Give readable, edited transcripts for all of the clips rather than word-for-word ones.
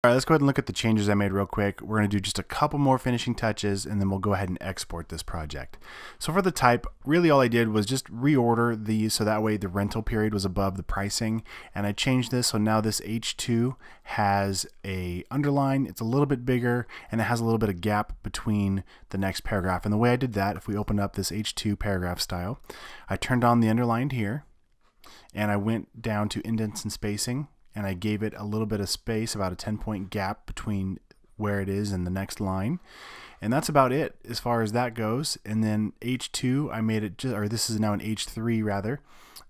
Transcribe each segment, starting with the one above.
All right, let's go ahead and look at the changes I made real quick. We're going to do just a couple more finishing touches and then we'll go ahead and export this project. So for the type, really all I did was just reorder these so that way the rental period was above the pricing, and I changed this so now this H2 has a underline, it's a little bit bigger, and it has a little bit of gap between the next paragraph. And the way I did that, if we open up this H2 paragraph style, I turned on the underlined here and I went down to indents and spacing, and I gave it a little bit of space, about a 10-point gap between where it is and the next line. And that's about it as far as that goes. And then H2, I made it just, or this is now an H3 rather,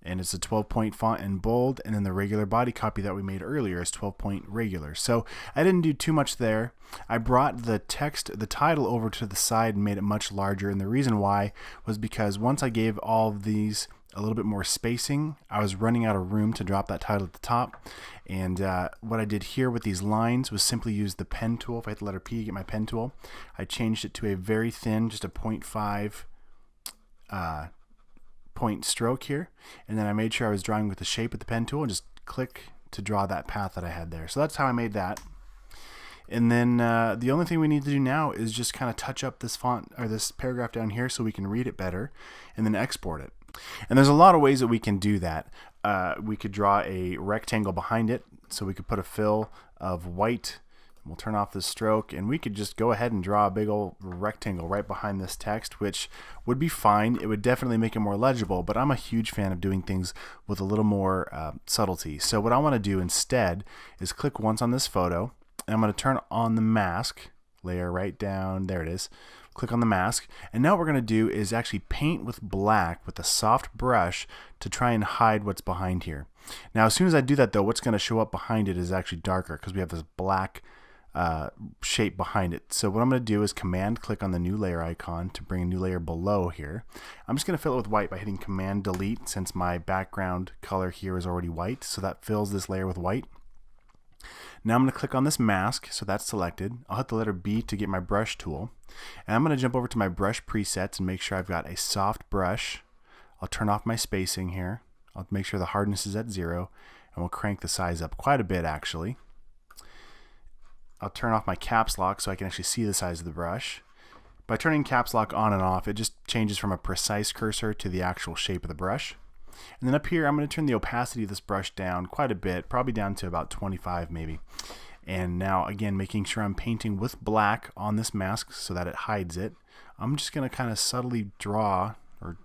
and it's a 12-point font in bold, and then the regular body copy that we made earlier is 12-point regular. So I didn't do too much there. I brought the text, the title, over to the side and made it much larger, and the reason why was because once I gave all of these a little bit more spacing, I was running out of room to drop that title at the top. And what I did here with these lines was simply use the pen tool. If I hit the letter P to get my pen tool, I changed it to a very thin, just a 0.5 point stroke here, and then I made sure I was drawing with the shape with the pen tool and just click to draw that path that I had there. So that's how I made that. And then the only thing we need to do now is just kind of touch up this font or this paragraph down here so we can read it better, and then export it. And there's a lot of ways that we can do that. We could draw a rectangle behind it, so we could put a fill of white. We'll turn off this stroke, and we could just go ahead and draw a big old rectangle right behind this text, which would be fine. It would definitely make it more legible, but I'm a huge fan of doing things with a little more subtlety. So what I want to do instead is click once on this photo, and I'm going to turn on the mask layer right down. There it is. Click on the mask, and now what we're going to do is actually paint with black with a soft brush to try and hide what's behind here. Now as soon as I do that though, what's going to show up behind it is actually darker because we have this black shape behind it. So what I'm going to do is command click on the new layer icon to bring a new layer below here. I'm just going to fill it with white by hitting command delete, since my background color here is already white, so that fills this layer with white. Now I'm going to click on this mask, so that's selected. I'll hit the letter B to get my brush tool, and I'm going to jump over to my brush presets and make sure I've got a soft brush. I'll turn off my spacing here. I'll make sure the hardness is at 0, and we'll crank the size up quite a bit actually. I'll turn off my caps lock so I can actually see the size of the brush. By turning caps lock on and off, it just changes from a precise cursor to the actual shape of the brush. And then up here, I'm going to turn the opacity of this brush down quite a bit, probably down to about 25 maybe. And now again, making sure I'm painting with black on this mask so that it hides it. I'm just going to kind of subtly draw or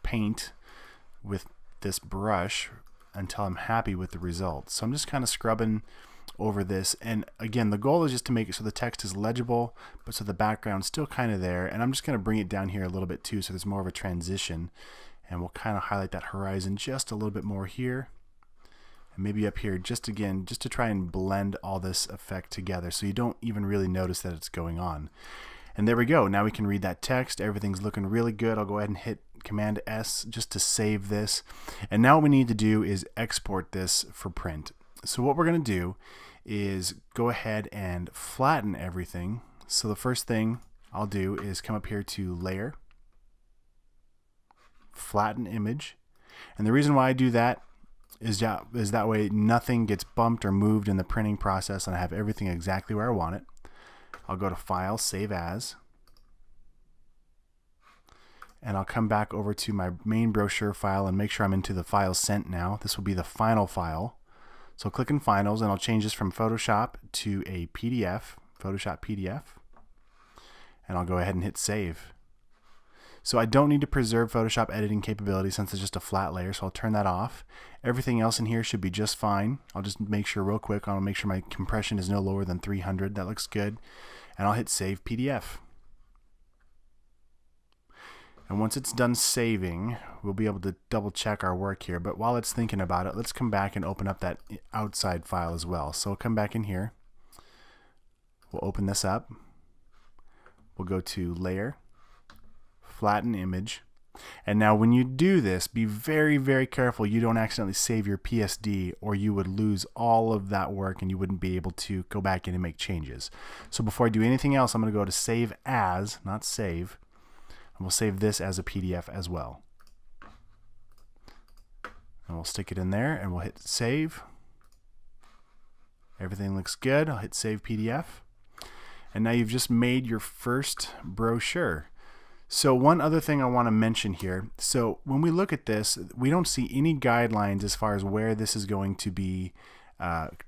paint with this brush until I'm happy with the results. So I'm just kind of scrubbing over this, and again the goal is just to make it so the text is legible but so the background's still kind of there. And I'm just going to bring it down here a little bit too, so there's more of a transition, and we'll kind of highlight that horizon just a little bit more here, and maybe up here just again just to try and blend all this effect together so you don't even really notice that it's going on. And there we go. Now we can read that text. Everything's looking really good. I'll go ahead and hit Command S just to save this, and now what we need to do is export this for print. So what we're going to do is go ahead and flatten everything. So the first thing I'll do is come up here to Layer, Flatten Image, and the reason why I do that is that way nothing gets bumped or moved in the printing process, and I have everything exactly where I want it. I'll go to File, Save As, and I'll come back over to my main brochure file and make sure I'm into the file sent now. This will be the final file. So click in Finals, and I'll change this from Photoshop to a PDF, Photoshop PDF, and I'll go ahead and hit Save. So I don't need to preserve Photoshop editing capability since it's just a flat layer, so I'll turn that off. Everything else in here should be just fine. I'll just make sure real quick, I'll make sure my compression is no lower than 300. That looks good. And I'll hit Save PDF. And once it's done saving, we'll be able to double check our work here. But while it's thinking about it, let's come back and open up that outside file as well. So we'll come back in here. We'll open this up. We'll go to Layer, Flatten Image. And now when you do this, be very, very careful you don't accidentally save your PSD, or you would lose all of that work and you wouldn't be able to go back in and make changes. So before I do anything else, I'm going to go to Save As, not Save. And we'll save this as a PDF as well. And we'll stick it in there and we'll hit Save. Everything looks good. I'll hit Save PDF. And now you've just made your first brochure. So one other thing I want to mention here. So when we look at this, we don't see any guidelines as far as where this is going to be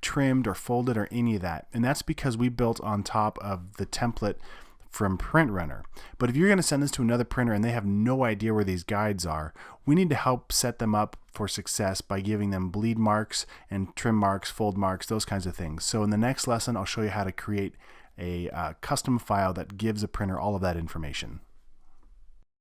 trimmed or folded or any of that. And that's because we built on top of the template from PrintRunner. But if you're going to send this to another printer and they have no idea where these guides are, we need to help set them up for success by giving them bleed marks and trim marks, fold marks, those kinds of things. So in the next lesson, I'll show you how to create a custom file that gives a printer all of that information.